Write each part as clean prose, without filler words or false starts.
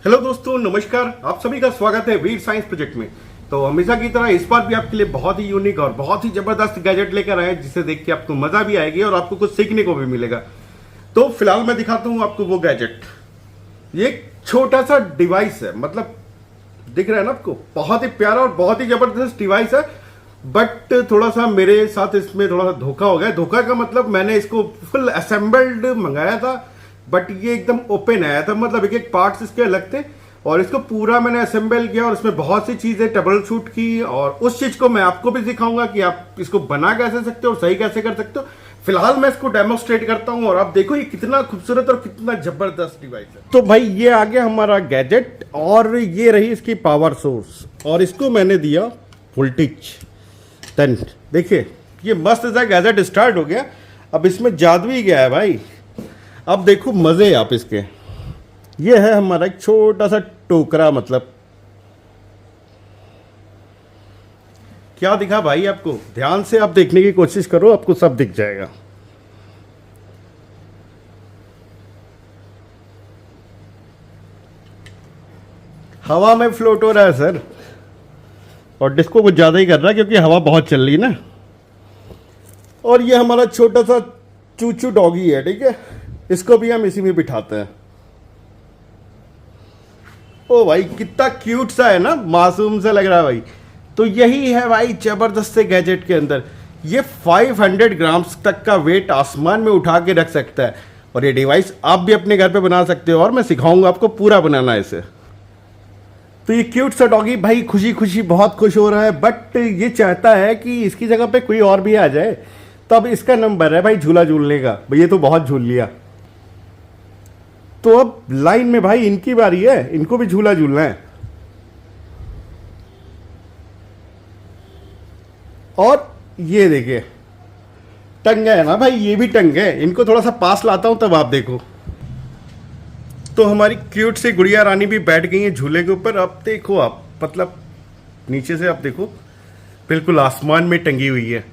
Hello दोस्तों, नमस्कार। आप सभी का स्वागत है वीर साइंस प्रोजेक्ट में। तो हमेशा की तरह इस बार भी आपके लिए बहुत ही यूनिक और बहुत ही जबरदस्त गैजेट लेकर आए, जिसे देख के आपको मजा भी आएगी और आपको कुछ सीखने को भी मिलेगा। तो फिलहाल मैं दिखाता हूं आपको वो गैजेट। ये एक छोटा सा डिवाइस है, मतलब दिख रहा है ना आपको, बहुत ही प्यारा और बहुत ही जबरदस्त डिवाइस है। बट थोड़ा सा मेरे साथ इसमें थोड़ा सा धोखा हो गया। धोखा का मतलब, मैंने इसको फुल असेंबल्ड मंगाया था, बट ये एकदम ओपन आया था, मतलब एक एक पार्ट्स इसके अलग थे और इसको पूरा मैंने असेंबल किया और इसमें बहुत सी चीजें ट्रबल शूट की। और उस चीज को मैं आपको भी सिखाऊंगा कि आप इसको बना कैसे सकते हो और सही कैसे कर सकते हो। फिलहाल मैं इसको डेमोस्ट्रेट करता हूं और आप देखो ये कितना खूबसूरत और कितना जबरदस्त डिवाइस है। तो भाई ये आ गया हमारा गैजेट और ये रही इसकी पावर सोर्स और इसको मैंने दिया वोल्टेज 10। देखिए ये मस्त सा गैजेट स्टार्ट हो गया। अब इसमें जादू ही गया है भाई। अब देखो मजे आप इसके। ये है हमारा एक छोटा सा टोकरा, मतलब क्या दिखा भाई आपको? ध्यान से आप देखने की कोशिश करो, आपको सब दिख जाएगा। हवा में फ्लोट हो रहा है सर, और डिस्को कुछ ज्यादा ही कर रहा है क्योंकि हवा बहुत चल रही है ना। और ये हमारा छोटा सा चूचू डॉगी है, ठीक है, इसको भी हम इसी में बिठाते हैं। ओ भाई कितना क्यूट सा है ना, मासूम सा लग रहा है भाई। तो यही है भाई जबरदस्त से गैजेट के अंदर। ये 500 ग्राम्स तक का वेट आसमान में उठा के रख सकता है और ये डिवाइस आप भी अपने घर पे बना सकते हो और मैं सिखाऊंगा आपको पूरा बनाना इसे। तो ये क्यूट सा डॉगी भाई खुशी खुशी बहुत खुश हो रहा है, बट ये चाहता है कि इसकी जगह पे कोई और भी आ जाए। तो अब इसका नंबर है भाई झूला झूलने का। भाई ये तो बहुत झूल लिया, तो अब लाइन में भाई इनकी बारी है, इनको भी झूला झूलना है। और ये देखिए टंग है ना भाई, ये भी टंग है। इनको थोड़ा सा पास लाता हूं तब आप देखो। तो हमारी क्यूट सी गुड़िया रानी भी बैठ गई है झूले के ऊपर। अब देखो आप, मतलब नीचे से आप देखो बिल्कुल आसमान में टंगी हुई है।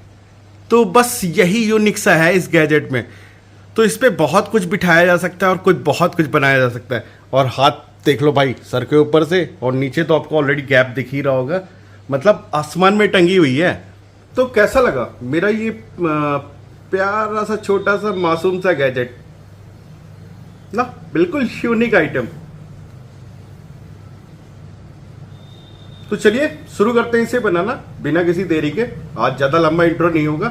तो बस यही यूनिक सा है इस गैजेट में। तो इस पे बहुत कुछ बिठाया जा सकता है और बहुत कुछ बनाया जा सकता है। और हाथ देख लो भाई सर के ऊपर से, और नीचे तो आपको ऑलरेडी गैप दिख ही रहा होगा, मतलब आसमान में टंगी हुई है। तो कैसा लगा मेरा ये प्यारा सा छोटा सा मासूम सा गैजेट ना, बिल्कुल यूनिक आइटम। तो चलिए शुरू करते हैं इसे बनाना बिना किसी देरी के। आज ज्यादा लंबा इंट्रो नहीं होगा,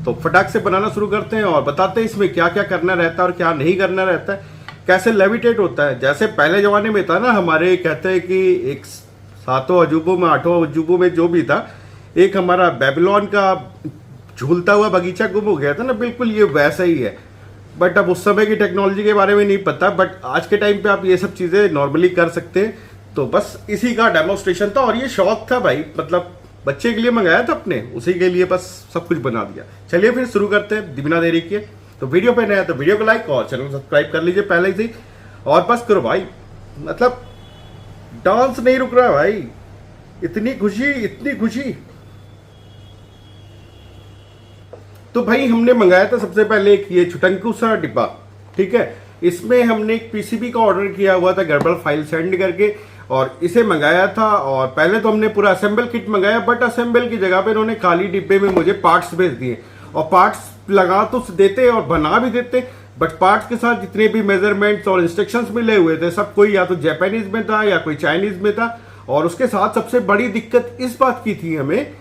तो फटाक से बनाना शुरू करते हैं और बताते हैं इसमें क्या क्या करना रहता है और क्या नहीं करना रहता है, कैसे लेविटेट होता है। जैसे पहले जमाने में था ना, हमारे कहते हैं कि एक 7 अजूबों में 8 अजूबों में जो भी था, एक हमारा बेबीलोन का झूलता हुआ बगीचा गुम हो गया था ना, बिल्कुल ये वैसा ही है। बट अब उस समय की टेक्नोलॉजी के बारे में नहीं पता, बट आज के टाइम पे आप ये सब चीजें नॉर्मली कर सकते हैं। तो बस इसी का डेमोस्ट्रेशन था और ये शौक था भाई, मतलब बच्चे के लिए मंगाया था अपने, उसी के लिए बस सब कुछ बना दिया। चलिए फिर शुरू करते हैं बिना देरी किए। तो वीडियो पे नया तो वीडियो को लाइक और चैनल को सब्सक्राइब कर लीजिए पहले से ही, और बस करो भाई, मतलब डांस नहीं रुक रहा भाई। इतनी खुशी, इतनी खुशी। तो भाई हमने मंगाया था सबसे पहले एक ये छुटंकू सा डिब्बा, ठीक है। इसमें हमने एक पीसीबी का ऑर्डर किया हुआ था गड़बड़ फाइल सेंड करके, और इसे मंगाया था। और पहले तो हमने पूरा असेंबल किट मंगाया, बट असेंबल की जगह पे इन्होंने खाली डिब्बे में मुझे पार्ट्स भेज दिए। और पार्ट्स लगा तो देते और बना भी देते, बट पार्ट्स के साथ जितने भी मेजरमेंट्स और इंस्ट्रक्शंस मिले हुए थे, सब कोई या तो जापानीज में था या कोई चाइनीज में था। और उसके साथ सबसे बड़ी दिक्कत इस बात की थी हमें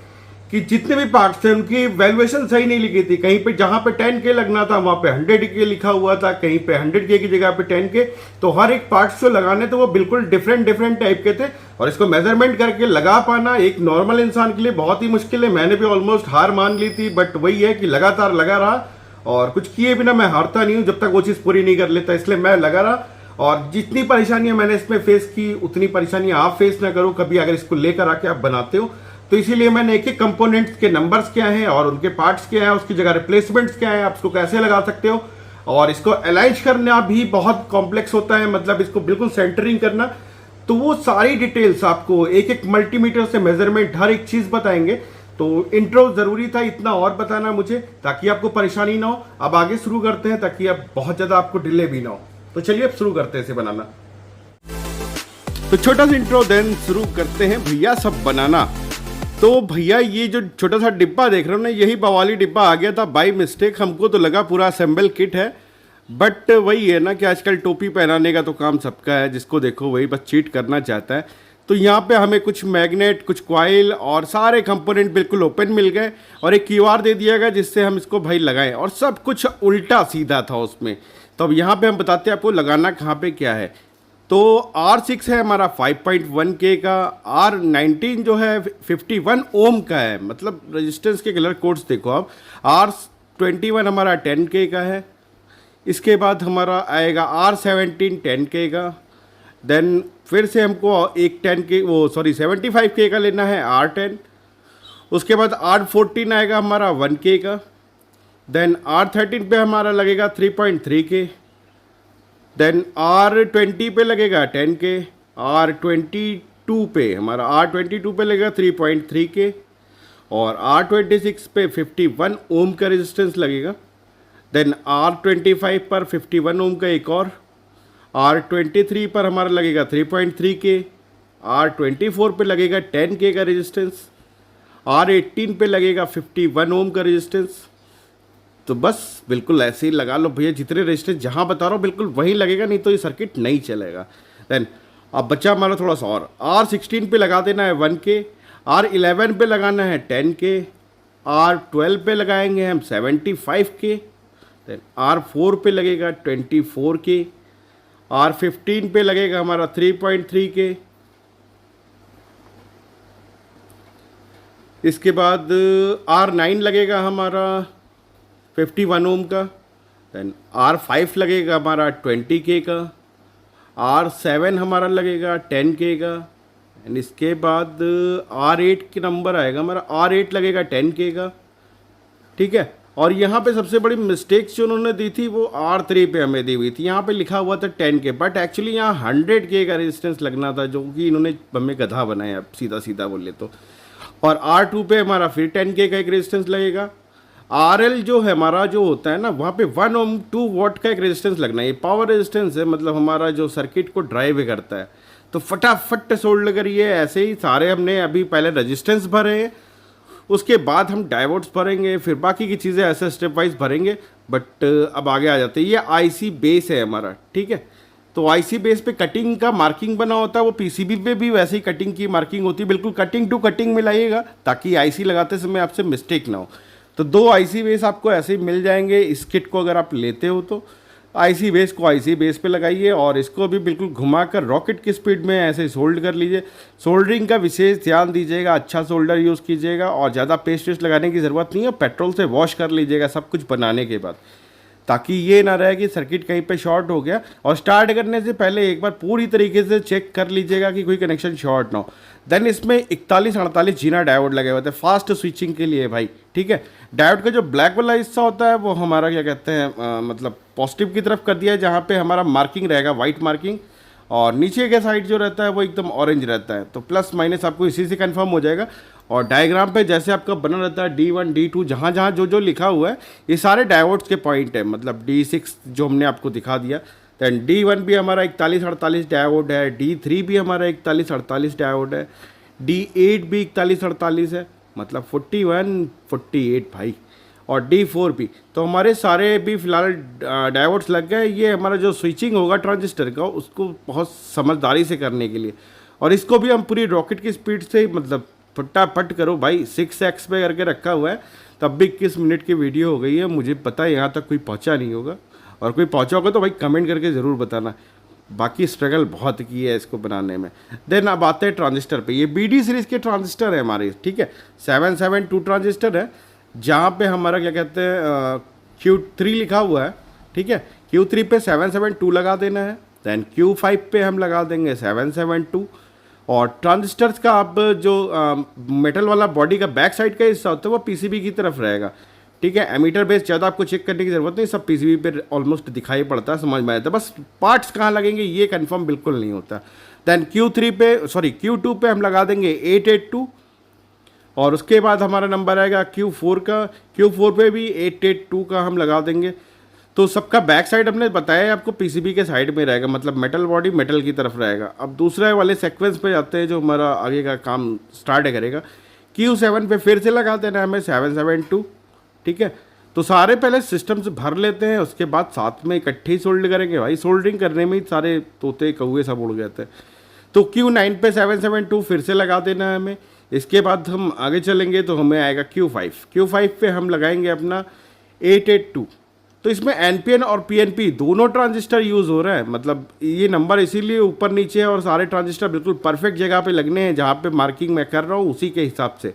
कि जितने भी पार्ट्स थे उनकी वैल्यूएशन सही नहीं लिखी थी। कहीं पे जहां पे 10K लगना था वहां पे 100K लिखा हुआ था, कहीं पे 100K की जगह पे 10K। तो हर एक पार्ट्स जो लगाने थे वो बिल्कुल डिफरेंट टाइप के थे, और इसको मेजरमेंट करके लगा पाना एक नॉर्मल इंसान के लिए बहुत ही मुश्किल है। मैंने भी ऑलमोस्ट हार मान ली थी, बट वही है कि लगातार लगा रहा, और कुछ किए बिना मैं हारता नहीं हूं जब तक वो चीज पूरी नहीं कर लेता, इसलिए मैं लगा रहा। और जितनी परेशानियां मैंने इसमें फेस की, उतनी परेशानियां आप फेस ना करो कभी अगर इसको लेकर आके आप बनाते हो। तो इसीलिए मैंने एक एक कंपोनेंट्स के नंबर्स क्या हैं और उनके पार्ट्स क्या हैं, उसकी जगह रिप्लेसमेंट्स क्या हैं, आप इसको कैसे लगा सकते हो। और इसको अलाइन करना भी बहुत कॉम्प्लेक्स होता है, मतलब इसको बिल्कुल सेंटरिंग करना। तो वो सारी डिटेल्स आपको एक एक मल्टीमीटर से मेजरमेंट हर एक चीज बताएंगे। तो इंट्रो जरूरी था इतना और बताना मुझे, ताकि आपको परेशानी ना हो। अब आगे शुरू करते हैं ताकि अब बहुत ज्यादा आपको डिले भी ना हो। तो चलिए अब शुरू करते हैं इसे बनाना। तो छोटा सा इंट्रो देन शुरू करते हैं भैया सब बनाना। तो भैया ये जो छोटा सा डिब्बा देख रहे हो ना, यही बवाली डिब्बा आ गया था बाई मिस्टेक। हमको तो लगा पूरा असेंबल किट है, बट वही है ना कि आजकल टोपी पहनाने का तो काम सबका है, जिसको देखो वही बस चीट करना चाहता है। तो यहाँ पे हमें कुछ मैग्नेट, कुछ कॉइल और सारे कंपोनेंट बिल्कुल ओपन मिल गए और एक क्यूआर दे दिया गया जिससे हम इसको भाई लगाएं, और सब कुछ उल्टा सीधा था उसमें। तो अब यहाँ पे हम बताते हैं आपको लगाना कहाँ पे क्या है। तो R6 है हमारा 5.1K का, R19 जो है 51 ओम का है, मतलब रेजिस्टेंस के कलर कोड्स देखो आप। R21 हमारा 10K का है। इसके बाद हमारा आएगा R17 10K का। देन फिर से हमको एक 75K का लेना है, R10। उसके बाद R14 आएगा हमारा 1K का। देन R13 पे हमारा लगेगा 3.3K। देन R20 पे लगेगा 10K। R22 पे हमारा R22 पे लगेगा 3.3K। और R26 पे 51 ओम का रेजिस्टेंस लगेगा। देन R25 पर 51 ओम का एक और। R23 पर हमारा लगेगा 3.3K। R24 पे लगेगा 10K का रेजिस्टेंस। R18 पे लगेगा 51 ओम का रेजिस्टेंस। तो बस बिल्कुल ऐसे ही लगा लो भैया, जितने रेजिस्टेंस जहाँ बता रहा हूँ बिल्कुल वही लगेगा, नहीं तो ये सर्किट नहीं चलेगा। देन अब बच्चा हमारा थोड़ा सा और, R16 पे लगा देना है 1K। R11 पे लगाना है 10K। R12 पे लगाएंगे हम 75K। देन R4 पे लगेगा 24K। R15 पे लगेगा हमारा 3.3K। इसके बाद R9 लगेगा हमारा 51 ओम का। देन R5 लगेगा हमारा 20K का। R7 हमारा लगेगा 10K का। एंड इसके बाद R8 के नंबर आएगा हमारा, R8 लगेगा 10K का। ठीक है। और यहाँ पे सबसे बड़ी मिस्टेक्स जो उन्होंने दी थी वो R3 पे हमें दी हुई थी। यहाँ पे लिखा हुआ था 10K, बट एक्चुअली यहाँ 100K का रेजिस्टेंस लगना था, जो कि इन्होंने हमें गधा बनाया सीधा सीधा बोले तो। और R2 पे हमारा फिर 10K का एक रेजिस्टेंस लगेगा। RL जो है हमारा जो होता है ना, वहाँ पे 1 ओम 2 वॉट का एक रेजिस्टेंस लगना है। ये पावर रेजिस्टेंस है, मतलब हमारा जो सर्किट को ड्राइव करता है। तो फटाफट सोल्डर करिए। ऐसे ही सारे हमने अभी पहले रेजिस्टेंस भरे, उसके बाद हम डायोड्स भरेंगे, फिर बाकी की चीज़ें ऐसे स्टेप वाइज भरेंगे। बट अब आगे आ जाते हैं। ये IC बेस है हमारा, ठीक है। तो IC बेस पे कटिंग का मार्किंग बना होता है, वो PCB पे भी वैसे ही कटिंग की मार्किंग होती है। बिल्कुल कटिंग टू कटिंग मिलाइएगा ताकि IC लगाते समय आपसे मिस्टेक ना हो। तो 2 IC बेस आपको ऐसे ही मिल जाएंगे इस किट को, अगर आप लेते हो तो। IC बेस को IC बेस पे लगाइए और इसको भी बिल्कुल घुमाकर रॉकेट की स्पीड में ऐसे सोल्ड कर लीजिए। सोल्डरिंग का विशेष ध्यान दीजिएगा, अच्छा सोल्डर यूज़ कीजिएगा और ज़्यादा पेस्ट वेस्ट लगाने की ज़रूरत नहीं है। पेट्रोल से वॉश कर लीजिएगा सब कुछ बनाने के बाद, ताकि ये ना रहे कि सर्किट कहीं पे शॉर्ट हो गया। और स्टार्ट करने से पहले एक बार पूरी तरीके से चेक कर लीजिएगा कि कोई कनेक्शन शॉर्ट ना हो। देन इसमें 4148 जीना डायोड लगे हुए थे फास्ट स्विचिंग के लिए भाई, ठीक है। डायोड का जो ब्लैक वाला हिस्सा होता है वो हमारा क्या कहते हैं मतलब पॉजिटिव की तरफ कर दिया है, जहाँ पे हमारा मार्किंग रहेगा वाइट मार्किंग, और नीचे के साइड जो रहता है वो एकदम ऑरेंज रहता है। तो प्लस माइनस आपको इसी से कंफर्म हो जाएगा। और डायग्राम पे जैसे आपका बना रहता है D1 D2 जहाँ जहाँ जो जो लिखा हुआ है ये सारे डायोड्स के पॉइंट है, मतलब D6 जो हमने आपको दिखा दिया। दैन D1 भी हमारा 4148 डायोड है, D3 भी हमारा 4148 डायोड है, D8 भी 4148 है, मतलब 41 48 भाई, और D4 भी। तो हमारे सारे भी फिलहाल डायोड्स लग गए। ये हमारा जो स्विचिंग होगा ट्रांजिस्टर का उसको बहुत समझदारी से करने के लिए, और इसको भी हम पूरी रॉकेट की स्पीड से मतलब फटाफट करो भाई। 6x पे करके रखा हुआ है, तब भी 21 मिनट की वीडियो हो गई है। मुझे पता है यहाँ तक कोई पहुँचा नहीं होगा, और कोई पहुँचा होगा तो भाई कमेंट करके ज़रूर बताना। बाकी स्ट्रगल बहुत की है इसको बनाने में। देन अब आते हैं ट्रांजिस्टर पे। ये BD सीरीज़ के ट्रांजिस्टर है हमारे, ठीक है। 772 ट्रांजिस्टर है, जहाँ पे हमारा क्या कहते हैं Q3 लिखा हुआ है, ठीक है। Q3 पे 772 लगा देना है। दैन Q5 पे हम लगा देंगे 772। और ट्रांजिस्टर्स का अब जो मेटल वाला बॉडी का बैक साइड का हिस्सा होता है वो PCB की तरफ रहेगा, ठीक है। एमीटर बेस ज़्यादा आपको चेक करने की ज़रूरत नहीं, सब PCB पे ऑलमोस्ट दिखाई पड़ता है, समझ में आता है। बस पार्ट्स कहाँ लगेंगे ये कंफर्म बिल्कुल नहीं होता। दैन Q2 पे हम लगा देंगे 882, और उसके बाद हमारा नंबर आएगा Q4 का। Q4 पे भी 882 का हम लगा देंगे। तो सबका बैक साइड हमने बताया है आपको पीसीबी के साइड में रहेगा, मतलब मेटल बॉडी मेटल की तरफ रहेगा। अब दूसरे वाले सीक्वेंस पे जाते हैं जो हमारा आगे का काम स्टार्ट करेगा। Q7 पे फिर से लगा देना है हमें 772, ठीक है। तो सारे पहले सिस्टम से भर लेते हैं, उसके बाद साथ में इकट्ठे ही सोल्ड करेंगे। भाई सोल्डरिंग करने में ही सारे तोते कौए सब उड़ गए थे। तो Q9 पे 772 फिर से लगा देना है हमें। इसके बाद हम आगे चलेंगे तो हमें आएगा Q5 पे हम लगाएंगे अपना 882। तो इसमें एनपीएन और पीएनपी दोनों ट्रांजिस्टर यूज़ हो रहा है, मतलब ये नंबर इसीलिए ऊपर नीचे है और सारे ट्रांजिस्टर बिल्कुल परफेक्ट जगह पे लगने हैं, जहाँ पे मार्किंग मैं कर रहा हूँ उसी के हिसाब से।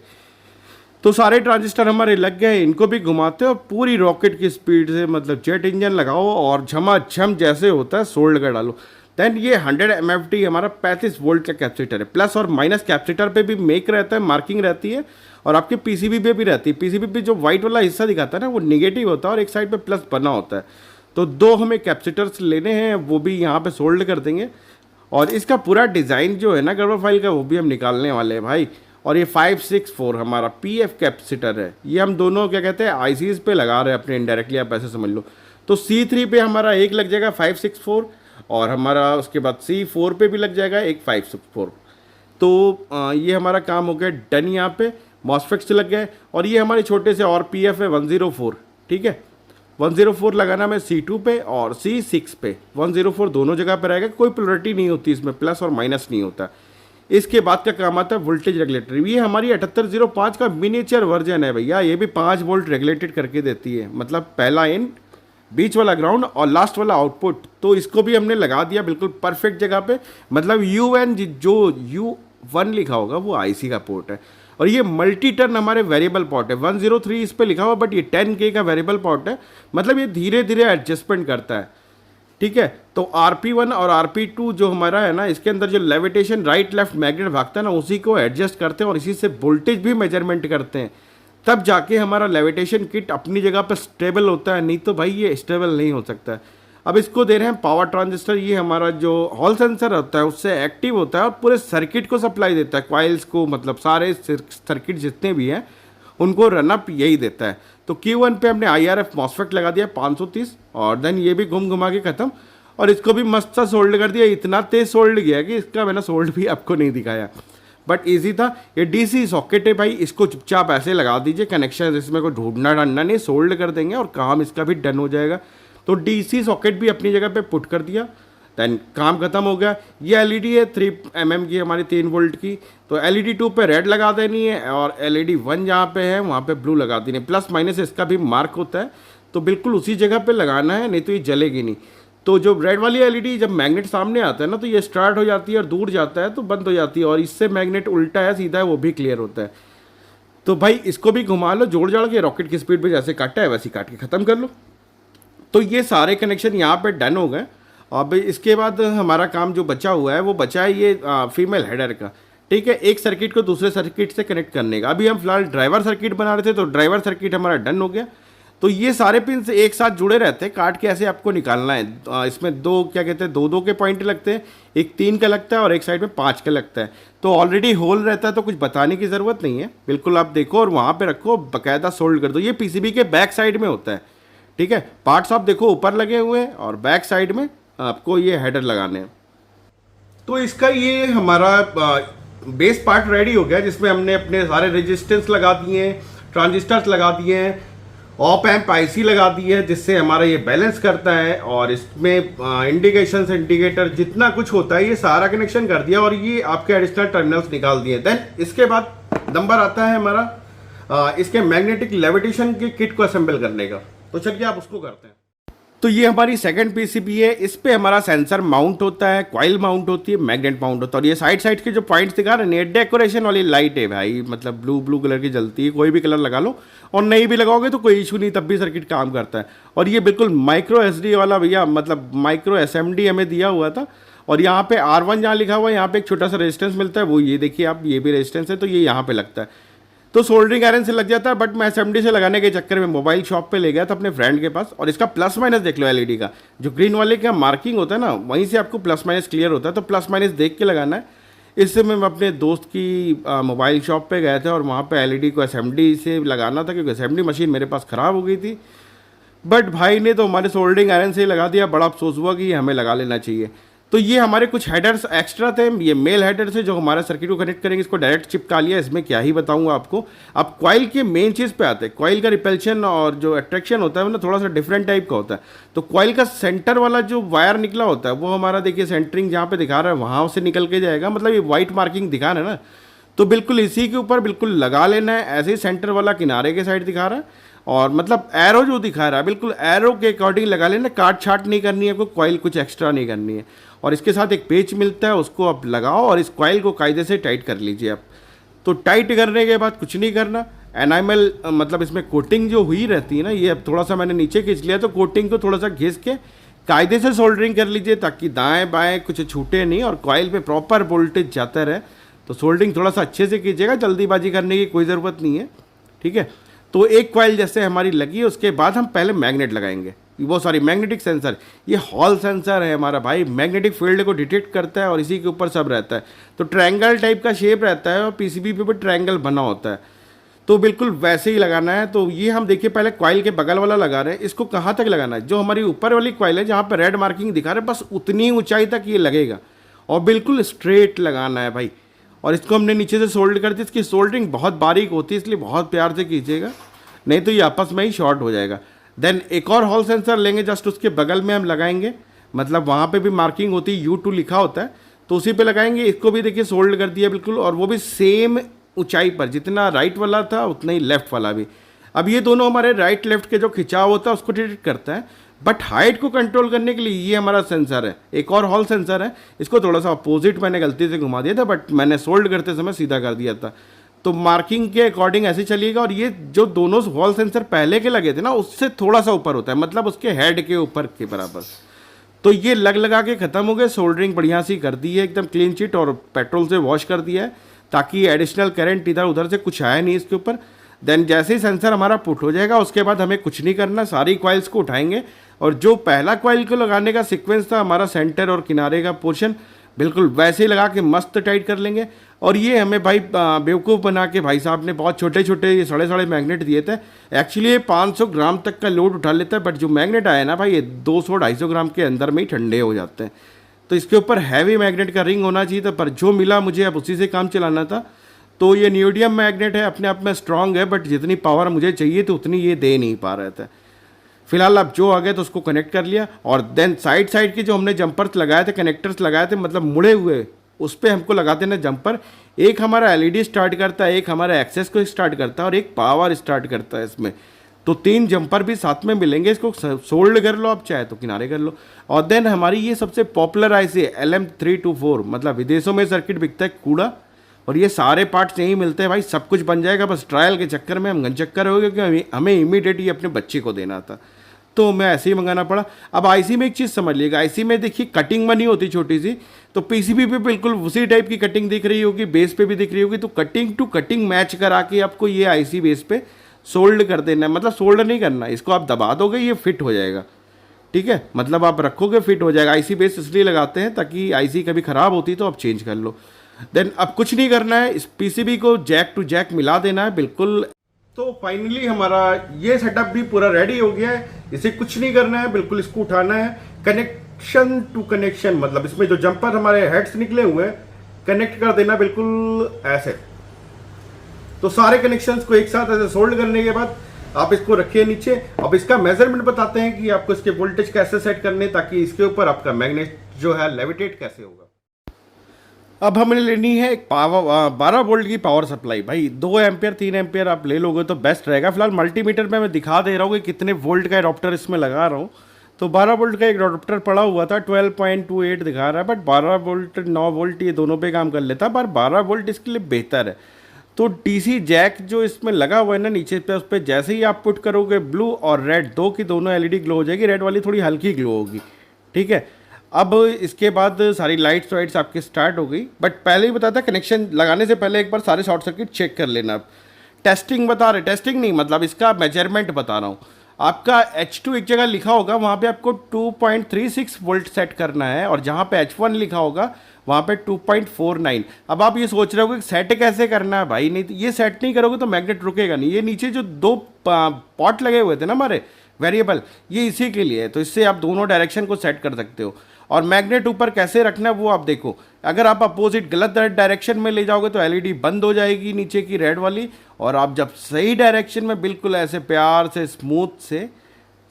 तो सारे ट्रांजिस्टर हमारे लग गए, इनको भी घुमाते हो पूरी रॉकेट की स्पीड से, मतलब जेट इंजन लगाओ और झमाझम जैसे होता है सोल्ड कर डालो। देन ये 100 MFT हमारा 35 वोल्ट का कैपेसिटर है। प्लस और माइनस कैपेसिटर पे भी मेक रहता है, मार्किंग रहती है, और आपके पीसीबी पे भी रहती है। पीसीबी पे जो वाइट वाला हिस्सा दिखाता है ना वो नेगेटिव होता है और एक साइड पे प्लस बना होता है। तो दो हमें कैपेसिटर्स लेने हैं, वो भी यहाँ पे सोल्ड कर देंगे। और इसका पूरा डिज़ाइन जो है ना गर्बर फाइल का, वो भी हम निकालने वाले हैं भाई। और ये 564 हमारा पीएफ कैपेसिटर है, ये हम दोनों क्या कहते हैं आईसीज पे लगा रहे हैं अपने, इनडायरेक्टली आप ऐसे समझ लो। तो C3 पे हमारा एक लग जाएगा 564, और हमारा उसके बाद C4 पे भी लग जाएगा एक 564। तो ये हमारा काम हो गया डन। यहाँ पे मॉसफेट्स लग गए, और ये हमारे छोटे से और पीएफ है 104, ठीक है। 104 लगाना मैं C2 पे और C6 पे, 104 दोनों जगह पे रहेगा, कोई पोलरिटी नहीं होती इसमें, प्लस और माइनस नहीं होता। इसके बाद का काम आता है वोल्टेज रेगुलेटर। ये हमारी 7805 का मिनिएचर वर्जन है भैया, ये भी 5 वोल्ट रेगुलेटेड करके देती है, मतलब पहला इन, बीच वाला ग्राउंड और लास्ट वाला आउटपुट। तो इसको भी हमने लगा दिया बिल्कुल परफेक्ट जगह पे, मतलब UN जो U1 लिखा होगा वो IC का पोर्ट है। और ये मल्टी टर्न हमारे वेरिएबल पोर्ट है, 103 इस पे लिखा हुआ, बट ये 10K का वेरिएबल पोर्ट है, मतलब ये धीरे धीरे एडजस्टमेंट करता है, ठीक है। तो RP1 और RP2 जो हमारा है ना, इसके अंदर जो लेविटेशन राइट लेफ्ट मैग्नेट भागता है ना, उसी को एडजस्ट करते हैं और इसी से वोल्टेज भी मेजरमेंट करते हैं, तब जाके हमारा लेविटेशन किट अपनी जगह पर स्टेबल होता है, नहीं तो भाई ये स्टेबल नहीं हो सकता है। अब इसको दे रहे हैं पावर ट्रांजिस्टर, ये हमारा जो हॉल सेंसर होता है उससे एक्टिव होता है और पूरे सर्किट को सप्लाई देता है, क्वाइल्स को, मतलब सारे सर्किट जितने भी हैं उनको रनअप यही देता है। तो Q1 पे हमने IRF मॉसफेट लगा दिया 530, और देन ये भी घुमा के ख़त्म, और इसको भी मस्त सा सोल्ड कर दिया। इतना तेज सोल्ड गया कि इसका मैंने सोल्ड भी आपको नहीं दिखाया, बट इजी था। ये डीसी सॉकेट है भाई, इसको चुपचाप ऐसे लगा दीजिए कनेक्शन, इसमें कोई ढूंढना ढांडना नहीं, सोल्ड कर देंगे और काम इसका भी डन हो जाएगा। तो डीसी सॉकेट भी अपनी जगह पे पुट कर दिया, देन काम खत्म हो गया। ये एलईडी है 3 mm की हमारी 3 वोल्ट की, तो एलईडी 2 पे रेड लगा देनी है और एलईडी 1 जहाँ पे है वहाँ पे ब्लू लगा देनी है। प्लस माइनस इसका भी मार्क होता है, तो बिल्कुल उसी जगह पे लगाना है, नहीं तो ये जलेगी नहीं। तो जो रेड वाली एलईडी जब मैग्नेट सामने आता है ना, तो ये स्टार्ट हो जाती है और दूर जाता है तो बंद हो जाती है, और इससे मैग्नेट उल्टा है सीधा है वो भी क्लियर होता है। तो भाई इसको भी घुमा लो, जोड़ जाड़ के रॉकेट की स्पीड पे जैसे काटा है वैसे काट के ख़त्म कर लो। तो ये सारे कनेक्शन यहाँ पे डन हो गए। अब इसके बाद हमारा काम जो बचा हुआ है वो बचा है ये फीमेल हेडर का, ठीक है, एक सर्किट को दूसरे सर्किट से कनेक्ट करने का। अभी हम फिलहाल ड्राइवर सर्किट बना रहे थे, तो ड्राइवर सर्किट हमारा डन हो गया। तो ये सारे पिन एक साथ जुड़े रहते हैं, काट के ऐसे आपको निकालना है। इसमें दो क्या कहते हैं, दो के पॉइंट लगते हैं, एक 3 का लगता है और एक साइड में 5 का लगता है। तो ऑलरेडी होल रहता है तो कुछ बताने की ज़रूरत नहीं है, बिल्कुल आप देखो और वहाँ पे रखो, बाकायदा सोल्ड कर दो। ये पीसीबी के बैक साइड में होता है, ठीक है। पार्ट्स आप देखो ऊपर लगे हुए हैं और बैक साइड में आपको ये हेडर लगाने हैं। तो इसका ये हमारा बेस पार्ट रेडी हो गया, जिसमें हमने अपने सारे रेजिस्टेंस लगा दिए हैं, ट्रांजिस्टर्स लगा दिए हैं, ऑप एम्प आईसी लगा दी है जिससे हमारा ये बैलेंस करता है, और इसमें इंडिकेशंस इंडिकेटर जितना कुछ होता है ये सारा कनेक्शन कर दिया, और ये आपके एडिशनल टर्मिनल्स निकाल दिए। देन इसके बाद नंबर आता है हमारा इसके मैग्नेटिक लेविटेशन के किट को असेंबल करने का। तो चलिए आप उसको करते हैं। तो ये हमारी सेकंड पीसीबी है, इस पे हमारा सेंसर माउंट होता है, कॉइल माउंट होती है, मैग्नेट माउंट होता है, और ये साइड साइड के जो पॉइंट्स दिखा रहे हैं डेकोरेशन वाली लाइट है भाई, मतलब ब्लू कलर की जलती है, कोई भी कलर लगा लो, और नहीं भी लगाओगे तो कोई इशू नहीं, तब भी सर्किट काम करता है। और ये बिल्कुल माइक्रो एसडी वाला भैया, मतलब माइक्रो एसएमडी हमें दिया हुआ था, और यहाँ पे R1 जहाँ लिखा हुआ है यहाँ पे एक छोटा सा रेजिस्टेंस मिलता है, वो ये देखिए आप, ये भी रेजिस्टेंस है, तो ये यहाँ पे लगता है। तो सोल्डरिंग आयरन से लग जाता है, बट मैं एसएमडी से लगाने के चक्कर में मोबाइल शॉप पे ले गया था अपने फ्रेंड के पास, और इसका प्लस माइनस देख लो, एलईडी का जो ग्रीन वाले का मार्किंग होता है ना, वहीं से आपको प्लस माइनस क्लियर होता है, तो प्लस माइनस देख के लगाना है। इससे मैं अपने दोस्त की मोबाइल शॉप पे गए थे और वहाँ पे एलईडी को एसएमडी से लगाना था, क्योंकि एसएमडी मशीन मेरे पास ख़राब हो गई थी। बट भाई ने तो हमारे सोल्डरिंग आयरन से ही लगा दिया, बड़ा अफसोस हुआ कि ये हमें लगा लेना चाहिए। तो ये हमारे कुछ हेडर्स एक्स्ट्रा थे, ये मेल हेडर थे जो हमारा सर्किट को कनेक्ट करेंगे, इसको डायरेक्ट चिपका लिया। इसमें क्या ही बताऊंगा आपको। अब कॉइल के मेन चीज़ पे आते हैं। कॉइल का रिपल्शन और जो अट्रैक्शन होता है वो ना थोड़ा सा डिफरेंट टाइप का होता है। तो कॉइल का सेंटर वाला जो वायर निकला होता है वो हमारा देखिए सेंटरिंग जहाँ पे दिखा रहा है वहाँ से निकल के जाएगा, मतलब ये वाइट मार्किंग दिखा रहा है ना, तो बिल्कुल इसी के ऊपर बिल्कुल लगा लेना है। ऐसे ही सेंटर वाला किनारे के साइड दिखा रहा है, और मतलब एरो जो दिखा रहा है बिल्कुल एरो के अकॉर्डिंग लगा लेना। काट छाट नहीं करनी है, कोई कॉइल कुछ एक्स्ट्रा नहीं करनी है। और इसके साथ एक पेच मिलता है, उसको आप लगाओ और इस कॉइल को कायदे से टाइट कर लीजिए आप। तो टाइट करने के बाद कुछ नहीं करना, एनामल मतलब इसमें कोटिंग जो हुई रहती है ना, ये अब थोड़ा सा मैंने नीचे खींच लिया, तो कोटिंग को थोड़ा सा घिस के कायदे से सोल्डरिंग कर लीजिए ताकि दाएं बाएं कुछ छूटे नहीं और कॉइल पे प्रॉपर वोल्टेज जाता रहे। तो सोल्डरिंग थोड़ा सा अच्छे से कीजिएगा, जल्दीबाजी करने की कोई ज़रूरत नहीं है, ठीक है। तो एक कॉइल जैसे हमारी लगी, उसके बाद हम पहले मैग्नेट लगाएंगे, वो सॉरी मैग्नेटिक सेंसर। ये हॉल सेंसर है हमारा भाई, मैग्नेटिक फील्ड को डिटेक्ट करता है और इसी के ऊपर सब रहता है। तो ट्रायंगल टाइप का शेप रहता है और पीसीबी पे भी ट्रायंगल बना होता है, तो बिल्कुल वैसे ही लगाना है। तो ये हम देखिए पहले कॉइल के बगल वाला लगा रहे हैं। इसको कहाँ तक लगाना है, जो हमारी ऊपर वाली कॉइल है जहाँ पर रेड मार्किंग दिखा रहे हैं, बस उतनी ऊंचाई तक ये लगेगा और बिल्कुल स्ट्रेट लगाना है भाई। और इसको हमने नीचे से सोल्ड कर दी। इसकी सोल्डरिंग बहुत बारीक होती है, इसलिए बहुत प्यार से कीजिएगा, नहीं तो ये आपस में ही शॉर्ट हो जाएगा। देन एक और हॉल सेंसर लेंगे, जस्ट उसके बगल में हम लगाएंगे, मतलब वहाँ पे भी मार्किंग होती है, U2 लिखा होता है, तो उसी पे लगाएंगे। इसको भी देखिए सोल्ड कर दिया बिल्कुल, और वो भी सेम ऊंचाई पर, जितना राइट वाला था उतना ही लेफ्ट वाला भी। अब ये दोनों हमारे राइट लेफ्ट के जो खिंचाव होता है उसको डिटेक्ट करता है, बट हाइट को कंट्रोल करने के लिए ये हमारा सेंसर है। एक और हॉल सेंसर है, इसको थोड़ा सा अपोजिट मैंने गलती से घुमा दिया था, बट मैंने सोल्ड करते समय सीधा कर दिया था। तो मार्किंग के अकॉर्डिंग ऐसे चलिएगा। और ये जो दोनों हॉल सेंसर पहले के लगे थे ना, उससे थोड़ा सा ऊपर होता है, मतलब उसके हेड के ऊपर के बराबर। तो ये लगा के ख़त्म हो गए। सोल्डरिंग बढ़िया सी कर दी है, एकदम क्लीन चिट, और पेट्रोल से वॉश कर दिया है ताकि एडिशनल करंट इधर उधर से कुछ आया नहीं इसके ऊपर। देन जैसे ही सेंसर हमारा पुट हो जाएगा, उसके बाद हमें कुछ नहीं करना, सारी कॉइल्स को उठाएंगे और जो पहला कॉइल को लगाने का सीक्वेंस था, हमारा सेंटर और किनारे का पोर्शन, बिल्कुल वैसे ही लगा के मस्त टाइट कर लेंगे। और ये हमें भाई बेवकूफ़ बना के भाई साहब ने बहुत छोटे छोटे ये सड़े मैग्नेट दिए थे। एक्चुअली ये 500 ग्राम तक का लोड उठा लेता है, बट जो मैग्नेट आया ना भाई, ये 200-250 ग्राम के अंदर में ही ठंडे हो जाते हैं। तो इसके ऊपर हैवी मैग्नेट का रिंग होना चाहिए था, पर जो मिला मुझे अब उसी से काम चलाना था। तो ये न्यूडियम मैग्नेट है, अपने आप में स्ट्रांग है, बट जितनी पावर मुझे चाहिए तो उतनी ये दे नहीं पा रहे थे। फिलहाल अब जो आ गया तो उसको कनेक्ट कर लिया। और देन साइड के जो हमने जंपर्स लगाए थे, कनेक्टर्स लगाए थे, मतलब मुड़े हुए, उस पर हमको लगा देना जंपर। एक हमारा एलईडी स्टार्ट करता है, एक हमारा एक्सेस को स्टार्ट करता है और एक पावर स्टार्ट करता है इसमें। तो 3 जंपर भी साथ में मिलेंगे। इसको सोल्ड कर लो आप, चाहे तो किनारे कर लो। और देन हमारी ये सबसे पॉपुलर आईसी है LM324, मतलब विदेशों में सर्किट बिकता है कूड़ा, और ये सारे पार्ट्स यहीं मिलते हैं भाई। सब कुछ बन जाएगा, बस ट्रायल के चक्कर में हम गंचक्कर हो गए क्योंकि हमें इमीडिएट ही अपने बच्चे को देना था, तो मैं ऐसे ही मंगाना पड़ा। अब आईसी में एक चीज़ समझ लीजिएगा, आईसी में देखिए कटिंग बनी होती छोटी सी, तो पीसीबी पे बिल्कुल उसी टाइप की कटिंग दिख रही होगी, बेस पे भी दिख रही होगी। तो कटिंग टू कटिंग मैच करा के आपको ये आईसी बेस पे सोल्ड कर देना है। मतलब सोल्ड नहीं करना, इसको आप दबा दोगे ये फिट हो जाएगा, ठीक है। मतलब आप रखोगे फिट हो जाएगा। आईसी बेस इसलिए लगाते हैं ताकि आईसी कभी ख़राब होती तो आप चेंज कर लो। देन अब कुछ नहीं करना है, इस पीसीबी को जैक टू जैक मिला देना है बिल्कुल। तो फाइनली हमारा ये सेटअप भी पूरा रेडी हो गया है। इसे कुछ नहीं करना है, बिल्कुल इसको उठाना है, कनेक्शन टू कनेक्शन, मतलब इसमें जो जंपर हमारे हेड्स निकले हुए हैं कनेक्ट कर देना बिल्कुल ऐसे। तो सारे कनेक्शंस को एक साथ ऐसे सोल्ड करने के बाद आप इसको रखिए नीचे। अब इसका मेजरमेंट बताते हैं कि आपको इसके वोल्टेज कैसे सेट करने, ताकि इसके ऊपर आपका मैग्नेट जो है लेविटेट कैसे होगा। अब हमें लेनी है एक पावर 12 वोल्ट की पावर सप्लाई। भाई 2 एम्पियर 3 एम्पियर आप ले लोगे तो बेस्ट रहेगा। फिलहाल मल्टीमीटर में मैं दिखा दे रहा हूँ कि कितने वोल्ट का एडाप्टर इसमें लगा रहा हूँ। तो 12 वोल्ट का एक एडाप्टर पड़ा हुआ था, 12.28 दिखा रहा है, बट 12 वोल्ट 9 वोल्ट ये दोनों पे काम कर लेता, पर 12 वोल्ट इसके लिए बेहतर है। तो डीसी जैक जो इसमें लगा हुआ है ना नीचे पे, उस पर जैसे ही आप पुट करोगे ब्लू और रेड दो की दोनों एलईडी ग्लो हो जाएगी। रेड वाली थोड़ी हल्की ग्लो होगी, ठीक है। अब इसके बाद सारी लाइट्स वाइट्स आपकी स्टार्ट हो गई, बट पहले ही बताता कनेक्शन लगाने से पहले एक बार सारे शॉर्ट सर्किट चेक कर लेना। टेस्टिंग बता रहे, टेस्टिंग नहीं मतलब इसका मेजरमेंट बता रहा हूँ। आपका H2 एक जगह लिखा होगा, वहाँ पे आपको 2.36 वोल्ट सेट करना है, और जहाँ पे H1 लिखा होगा वहाँ पे 2.49। अब आप ये सोच रहे हो कि सेट कैसे करना है भाई, नहीं तो ये सेट नहीं करोगे तो मैग्नेट रुकेगा नहीं। ये नीचे जो 2 पॉट लगे हुए थे ना हमारे वेरिएबल, ये इसी के लिए है। तो इससे आप दोनों डायरेक्शन को सेट कर सकते हो। और मैग्नेट ऊपर कैसे रखना है वो आप देखो, अगर आप अपोजिट गलत डायरेक्शन में ले जाओगे तो एलईडी बंद हो जाएगी नीचे की रेड वाली, और आप जब सही डायरेक्शन में बिल्कुल ऐसे प्यार से स्मूथ से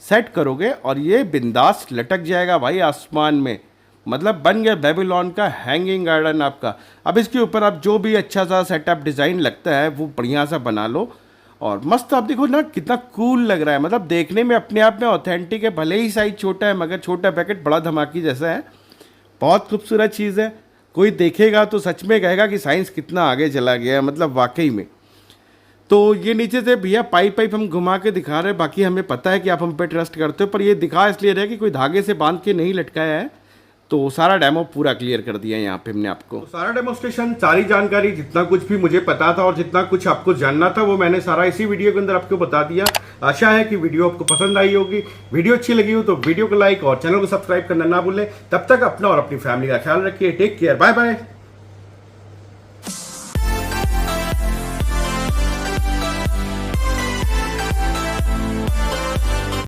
सेट करोगे और ये बिंदास लटक जाएगा भाई आसमान में। मतलब बन गया बेबीलोन का हैंगिंग गार्डन आपका। अब इसके ऊपर आप जो भी अच्छा सा सेटअप डिज़ाइन लगता है वो बढ़िया सा बना लो, और मस्त आप देखो ना कितना कूल लग रहा है। मतलब देखने में अपने आप में ऑथेंटिक है, भले ही साइज छोटा है मगर छोटा पैकेट बड़ा धमाकी जैसा है। बहुत खूबसूरत चीज़ है, कोई देखेगा तो सच में कहेगा कि साइंस कितना आगे चला गया है, मतलब वाकई में। तो ये नीचे से भैया पाइप हम घुमा के दिखा रहे हैं, बाकी हमें पता है कि आप हम पे ट्रस्ट करते हो, पर ये दिखा इसलिए रहे कि कोई धागे से बांध के नहीं लटकाया है। तो सारा डेमो पूरा क्लियर कर दिया है यहाँ पे हमने आपको। तो सारा डेमोस्ट्रेशन, सारी जानकारी, जितना कुछ भी मुझे पता था और जितना कुछ आपको जानना था वो मैंने सारा इसी वीडियो के अंदर आपको बता दिया। आशा है कि वीडियो आपको पसंद आई होगी। वीडियो अच्छी लगी हो तो वीडियो को लाइक और चैनल को सब्सक्राइब करना ना भूलें। तब तक अपना और अपनी फैमिली का ख्याल रखिए। Take care, bye bye.